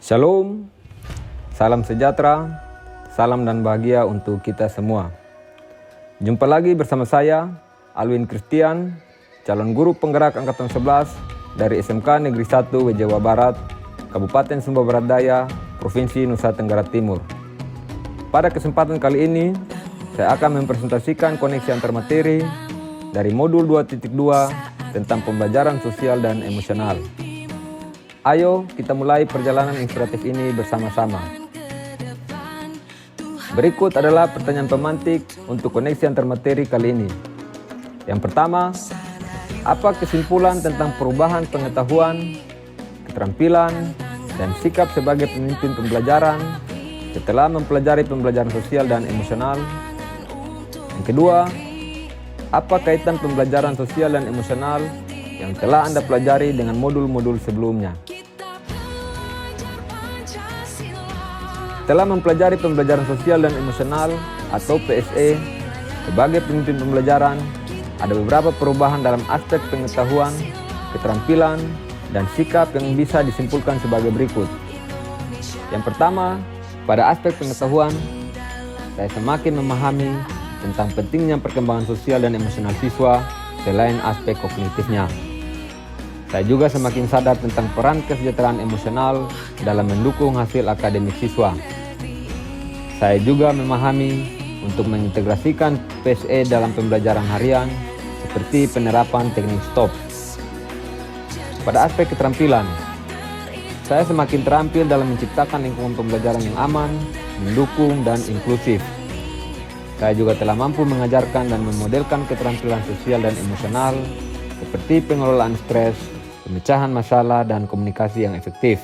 Shalom, salam sejahtera, salam dan bahagia untuk kita semua. Jumpa lagi bersama saya, Alwin Christian, calon guru penggerak Angkatan 11 dari SMK Negeri 1 Jawa Barat, Kabupaten Sumba Barat Daya, Provinsi Nusa Tenggara Timur. Pada kesempatan kali ini, saya akan mempresentasikan koneksi antar materi dari modul 2.2 tentang pembelajaran sosial dan emosional. Ayo kita mulai perjalanan inspiratif ini bersama-sama. Berikut adalah pertanyaan pemantik untuk koneksi antar materi kali ini. Yang pertama, apa kesimpulan tentang perubahan pengetahuan, keterampilan, dan sikap sebagai pemimpin pembelajaran setelah mempelajari pembelajaran sosial dan emosional? Yang kedua, apa kaitan pembelajaran sosial dan emosional yang telah Anda pelajari dengan modul-modul sebelumnya? Setelah mempelajari pembelajaran sosial dan emosional atau PSE sebagai pemimpin pembelajaran, ada beberapa perubahan dalam aspek pengetahuan, keterampilan, dan sikap yang bisa disimpulkan sebagai berikut. Yang pertama, pada aspek pengetahuan, saya semakin memahami tentang pentingnya perkembangan sosial dan emosional siswa selain aspek kognitifnya. Saya juga semakin sadar tentang peran kesejahteraan emosional dalam mendukung hasil akademik siswa. Saya juga memahami untuk mengintegrasikan PSE dalam pembelajaran harian seperti penerapan teknik STOP. Pada aspek keterampilan, saya semakin terampil dalam menciptakan lingkungan pembelajaran yang aman, mendukung, dan inklusif. Saya juga telah mampu mengajarkan dan memodelkan keterampilan sosial dan emosional seperti pengelolaan stres, pemecahan masalah, dan komunikasi yang efektif.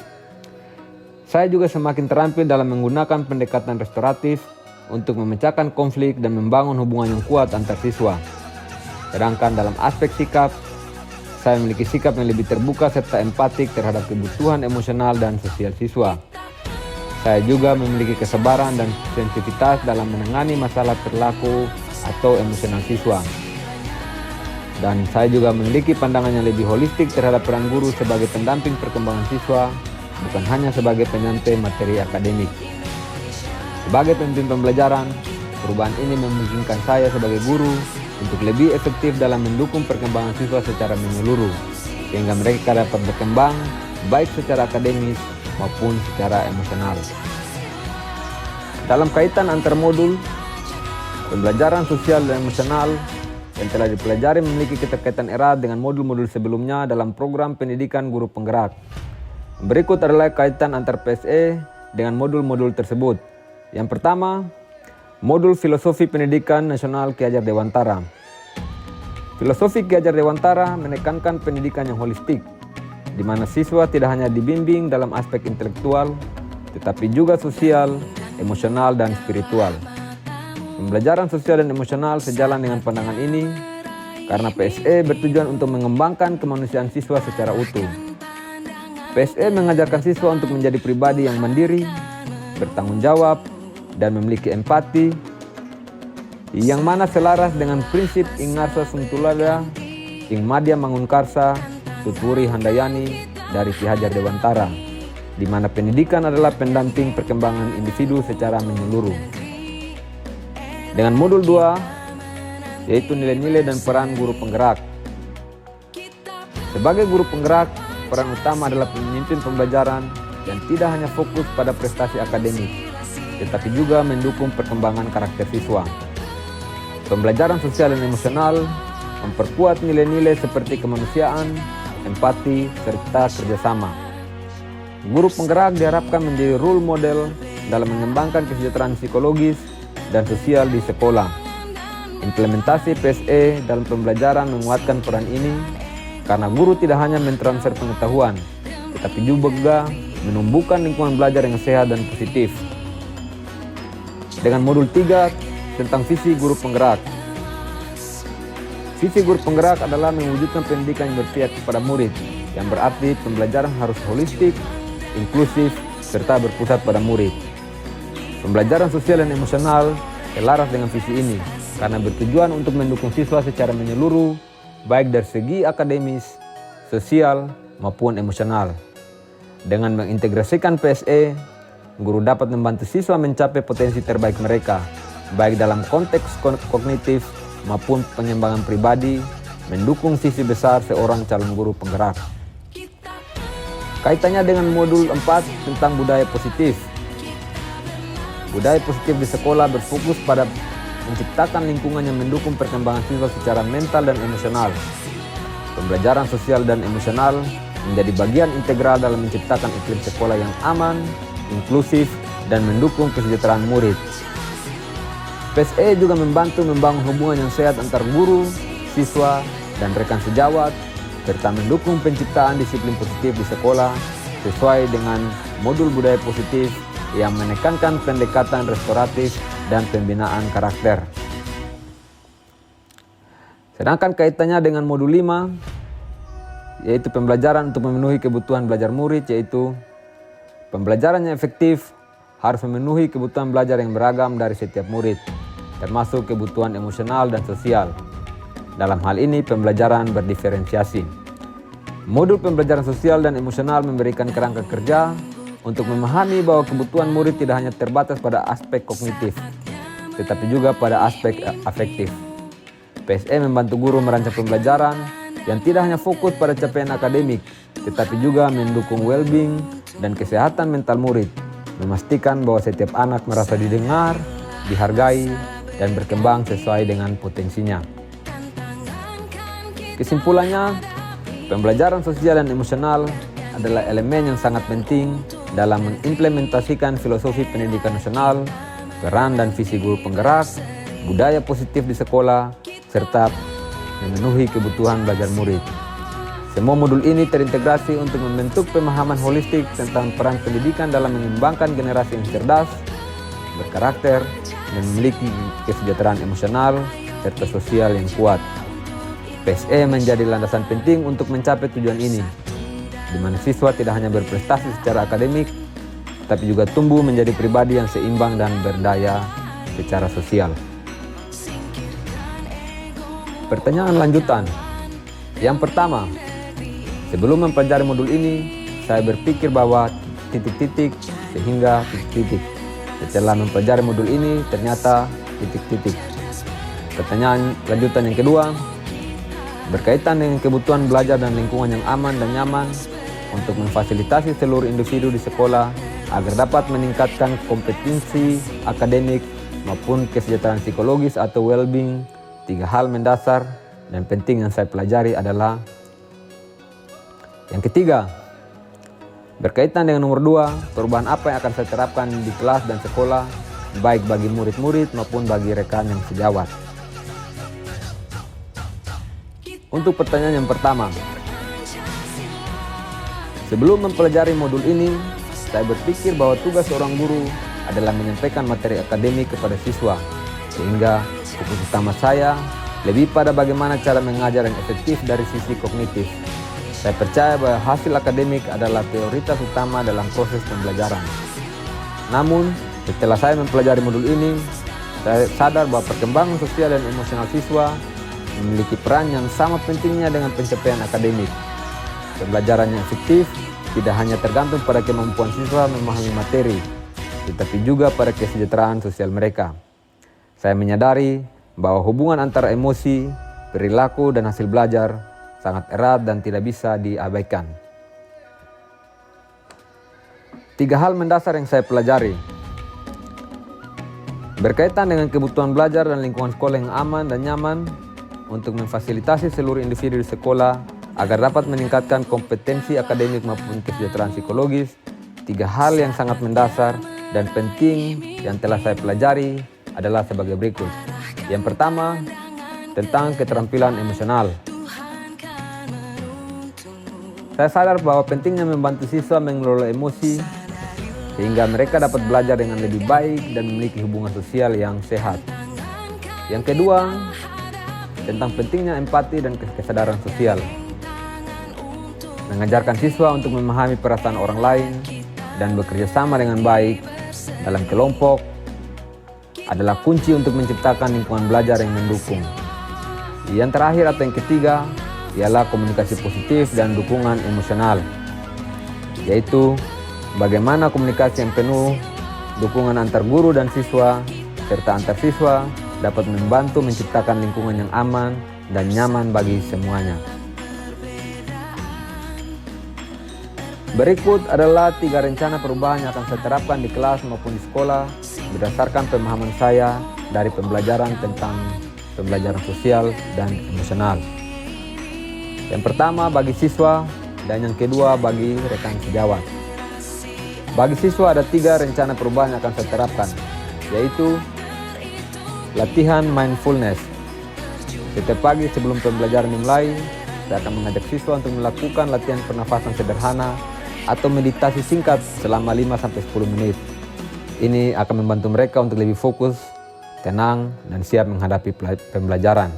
Saya juga semakin terampil dalam menggunakan pendekatan restoratif untuk memecahkan konflik dan membangun hubungan yang kuat antar siswa. Sedangkan dalam aspek sikap, saya memiliki sikap yang lebih terbuka serta empatik terhadap kebutuhan emosional dan sosial siswa. Saya juga memiliki kesabaran dan sensitivitas dalam menangani masalah perilaku atau emosional siswa. Dan saya juga memiliki pandangan yang lebih holistik terhadap peran guru sebagai pendamping perkembangan siswa, bukan hanya sebagai penyantai materi akademik. Sebagai pemimpin pembelajaran, perubahan ini memungkinkan saya sebagai guru untuk lebih efektif dalam mendukung perkembangan siswa secara menyeluruh, sehingga mereka dapat berkembang baik secara akademis maupun secara emosional. Dalam kaitan antar modul, pembelajaran sosial dan emosional yang telah dipelajari memiliki keterkaitan erat dengan modul-modul sebelumnya dalam program pendidikan guru penggerak. Berikut adalah kaitan antar PSE dengan modul-modul tersebut. Yang pertama, modul Filosofi Pendidikan Nasional Ki Hajar Dewantara. Filosofi Ki Hajar Dewantara menekankan pendidikan yang holistik, di mana siswa tidak hanya dibimbing dalam aspek intelektual, tetapi juga sosial, emosional, dan spiritual. Pembelajaran sosial dan emosional sejalan dengan pandangan ini karena PSE bertujuan untuk mengembangkan kemanusiaan siswa secara utuh. PSE mengajarkan siswa untuk menjadi pribadi yang mandiri, bertanggung jawab, dan memiliki empati, yang mana selaras dengan prinsip ing ngarsa sungtulada, ing madya mangunkarsa, tuturi handayani dari Ki Hajar Dewantara, di mana pendidikan adalah pendamping perkembangan individu secara menyeluruh. Dengan modul 2, yaitu nilai-nilai dan peran guru penggerak. Sebagai guru penggerak, peran utama adalah pemimpin pembelajaran yang tidak hanya fokus pada prestasi akademik, tetapi juga mendukung perkembangan karakter siswa. Pembelajaran sosial dan emosional memperkuat nilai-nilai seperti kemanusiaan, empati, serta kerjasama. Guru penggerak diharapkan menjadi role model dalam mengembangkan kesejahteraan psikologis dan sosial di sekolah. Implementasi PSE dalam pembelajaran menguatkan peran ini karena guru tidak hanya mentransfer pengetahuan, tetapi juga menumbuhkan lingkungan belajar yang sehat dan positif. Dengan modul 3 tentang visi guru penggerak. Visi guru penggerak adalah mewujudkan pendidikan yang berpihak kepada murid, yang berarti pembelajaran harus holistik, inklusif, serta berpusat pada murid. Pembelajaran sosial dan emosional selaras dengan visi ini karena bertujuan untuk mendukung siswa secara menyeluruh, baik dari segi akademis, sosial, maupun emosional. Dengan mengintegrasikan PSE, guru dapat membantu siswa mencapai potensi terbaik mereka, baik dalam konteks kognitif maupun pengembangan pribadi, mendukung sisi besar seorang calon guru penggerak. Kaitannya dengan modul 4 tentang budaya positif. Budaya positif di sekolah berfokus pada menciptakan lingkungan yang mendukung perkembangan siswa secara mental dan emosional. Pembelajaran sosial dan emosional menjadi bagian integral dalam menciptakan iklim sekolah yang aman, inklusif, dan mendukung kesejahteraan murid. PSE juga membantu membangun hubungan yang sehat antar guru, siswa, dan rekan sejawat, serta mendukung penciptaan disiplin positif di sekolah sesuai dengan modul budaya positif yang menekankan pendekatan restoratif dan pembinaan karakter. Sedangkan kaitannya dengan modul 5, yaitu pembelajaran untuk memenuhi kebutuhan belajar murid, yaitu pembelajaran yang efektif harus memenuhi kebutuhan belajar yang beragam dari setiap murid, termasuk kebutuhan emosional dan sosial. Dalam hal ini, pembelajaran berdiferensiasi. Modul pembelajaran sosial dan emosional memberikan kerangka kerja untuk memahami bahwa kebutuhan murid tidak hanya terbatas pada aspek kognitif, tetapi juga pada aspek afektif. PSE membantu guru merancang pembelajaran yang tidak hanya fokus pada capaian akademik, tetapi juga mendukung well-being dan kesehatan mental murid, memastikan bahwa setiap anak merasa didengar, dihargai, dan berkembang sesuai dengan potensinya. Kesimpulannya, pembelajaran sosial dan emosional adalah elemen yang sangat penting dalam mengimplementasikan filosofi pendidikan nasional, peran dan visi guru penggerak, budaya positif di sekolah, serta memenuhi kebutuhan belajar murid. Semua modul ini terintegrasi untuk membentuk pemahaman holistik tentang peran pendidikan dalam mengembangkan generasi yang cerdas, berkarakter, dan memiliki kesejahteraan emosional serta sosial yang kuat. PSE menjadi landasan penting untuk mencapai tujuan ini, di mana siswa tidak hanya berprestasi secara akademik, tapi juga tumbuh menjadi pribadi yang seimbang dan berdaya secara sosial. Pertanyaan lanjutan. Yang pertama, sebelum mempelajari modul ini, saya berpikir bahwa titik-titik sehingga titik-titik. Setelah mempelajari modul ini, ternyata titik-titik. Pertanyaan lanjutan yang kedua, berkaitan dengan kebutuhan belajar dan lingkungan yang aman dan nyaman untuk memfasilitasi seluruh individu di sekolah agar dapat meningkatkan kompetensi akademik maupun kesejahteraan psikologis atau well-being. 3 hal mendasar dan penting yang saya pelajari adalah yang ketiga, berkaitan dengan nomor 2, perubahan apa yang akan saya terapkan di kelas dan sekolah, baik bagi murid-murid maupun bagi rekan yang sejawat. Untuk pertanyaan yang pertama, sebelum mempelajari modul ini, saya berpikir bahwa tugas seorang guru adalah menyampaikan materi akademik kepada siswa, sehingga fokus utama saya lebih pada bagaimana cara mengajar yang efektif dari sisi kognitif. Saya percaya bahwa hasil akademik adalah prioritas utama dalam proses pembelajaran. Namun, setelah saya mempelajari modul ini, saya sadar bahwa perkembangan sosial dan emosional siswa memiliki peran yang sama pentingnya dengan pencapaian akademik. Pembelajaran yang efektif tidak hanya tergantung pada kemampuan siswa memahami materi, tetapi juga pada kesejahteraan sosial mereka. Saya menyadari bahwa hubungan antara emosi, perilaku, dan hasil belajar sangat erat dan tidak bisa diabaikan. 3 hal mendasar yang saya pelajari. Berkaitan dengan kebutuhan belajar dan lingkungan sekolah yang aman dan nyaman untuk memfasilitasi seluruh individu di sekolah agar dapat meningkatkan kompetensi akademik maupun kesejahteraan psikologis. 3 hal yang sangat mendasar dan penting yang telah saya pelajari adalah sebagai berikut. Yang pertama, tentang keterampilan emosional. Saya sadar bahwa pentingnya membantu siswa mengelola emosi sehingga mereka dapat belajar dengan lebih baik dan memiliki hubungan sosial yang sehat. Yang kedua, tentang pentingnya empati dan kesadaran sosial. Mengajarkan siswa untuk memahami perasaan orang lain dan bekerja sama dengan baik dalam kelompok adalah kunci untuk menciptakan lingkungan belajar yang mendukung. Yang terakhir atau yang ketiga ialah komunikasi positif dan dukungan emosional. yaitu bagaimana komunikasi yang penuh, dukungan antar guru dan siswa, serta antar siswa dapat membantu menciptakan lingkungan yang aman dan nyaman bagi semuanya. Berikut adalah 3 rencana perubahan yang akan saya terapkan di kelas maupun di sekolah berdasarkan pemahaman saya dari pembelajaran tentang pembelajaran sosial dan emosional. Yang pertama bagi siswa dan yang kedua bagi rekan sejawat. Bagi siswa ada 3 rencana perubahan yang akan saya terapkan, yaitu latihan mindfulness. Setiap pagi sebelum pembelajaran dimulai, saya akan mengajak siswa untuk melakukan latihan pernafasan sederhana atau meditasi singkat selama 5-10 menit. Ini akan membantu mereka untuk lebih fokus, tenang, dan siap menghadapi pembelajaran.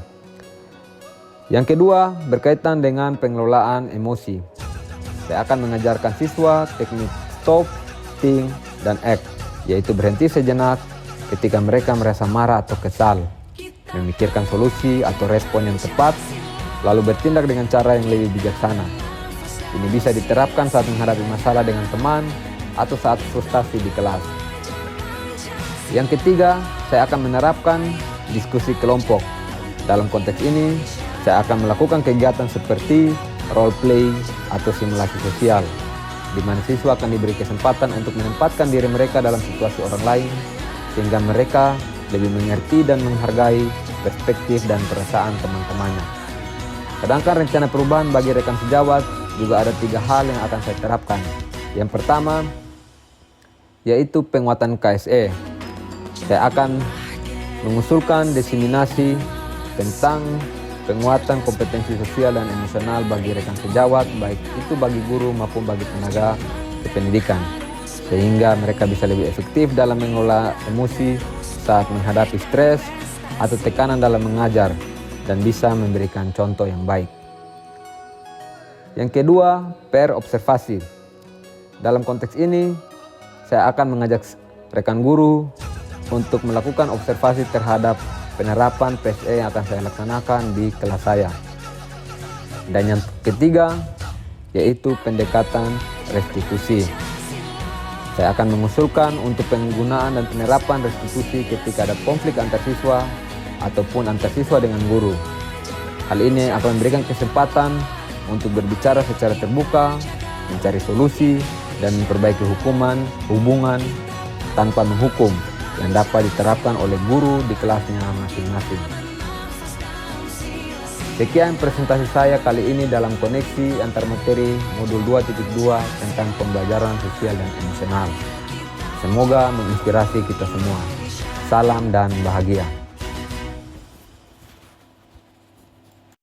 Yang kedua, berkaitan dengan pengelolaan emosi. Saya akan mengajarkan siswa teknik stop, think, dan act, yaitu berhenti sejenak ketika mereka merasa marah atau kesal, memikirkan solusi atau respon yang tepat, lalu bertindak dengan cara yang lebih bijaksana. Ini bisa diterapkan saat menghadapi masalah dengan teman atau saat frustasi di kelas. Yang ketiga, saya akan menerapkan diskusi kelompok. Dalam konteks ini, saya akan melakukan kegiatan seperti role play atau simulasi sosial, di mana siswa akan diberi kesempatan untuk menempatkan diri mereka dalam situasi orang lain, sehingga mereka lebih mengerti dan menghargai perspektif dan perasaan teman-temannya. Sedangkan rencana perubahan bagi rekan sejawat juga ada 3 hal yang akan saya terapkan. Yang pertama, yaitu penguatan KSE. Saya akan mengusulkan diseminasi tentang penguatan kompetensi sosial dan emosional bagi rekan sejawat, baik itu bagi guru maupun bagi tenaga kependidikan, sehingga mereka bisa lebih efektif dalam mengelola emosi saat menghadapi stres atau tekanan dalam mengajar, dan bisa memberikan contoh yang baik. Yang kedua, PR observasi. Dalam konteks ini, saya akan mengajak rekan guru untuk melakukan observasi terhadap penerapan PSE yang akan saya laksanakan di kelas saya. Dan yang ketiga, yaitu pendekatan restitusi. Saya akan mengusulkan untuk penggunaan dan penerapan restitusi ketika ada konflik antar siswa ataupun antar siswa dengan guru. Hal ini akan memberikan kesempatan untuk berbicara secara terbuka, mencari solusi, dan memperbaiki hubungan tanpa menghukum yang dapat diterapkan oleh guru di kelasnya masing-masing. Sekian presentasi saya kali ini dalam koneksi antar materi modul 2.2 tentang pembelajaran sosial dan emosional. Semoga menginspirasi kita semua. Salam dan bahagia.